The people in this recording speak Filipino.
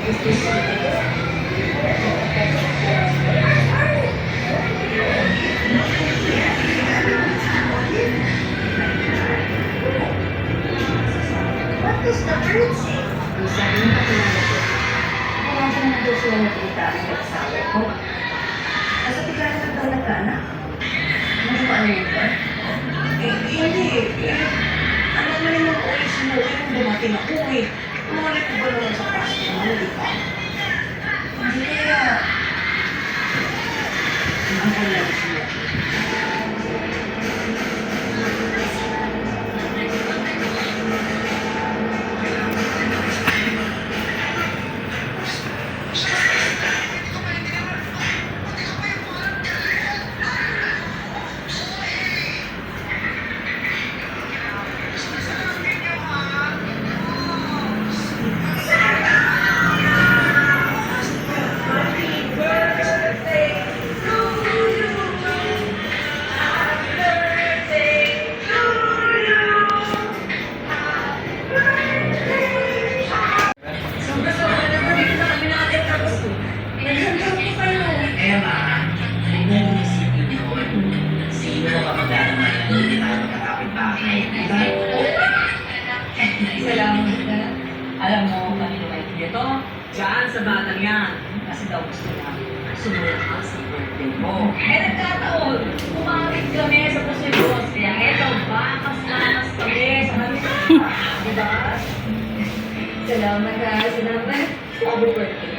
What does the bird say? Sabi niya ko na ito. Kaya siya na daw sila nakita ang nagsawa ko. Nasa tigala ng daw nagkaanak. Ano ba ano yun ba? Hindi. Ano naman yung mag-uwi sinuwi kung dumating ako eh. Umalik ko ba naman sa pasto naman, di ba? Hindi kaya. Ang lang siya. Salamat ka. Alam mo, kanino kayo dito? Diyan sa batang yan. Kasi daw gusto niya sumunod ka sa birthday mo. Eh, nagkataon. Umamit kami sa Pusilos. Kaya eto, bakas-bakas kami sa kanila. Diba? Salamat ha. Salamat. Happy birthday.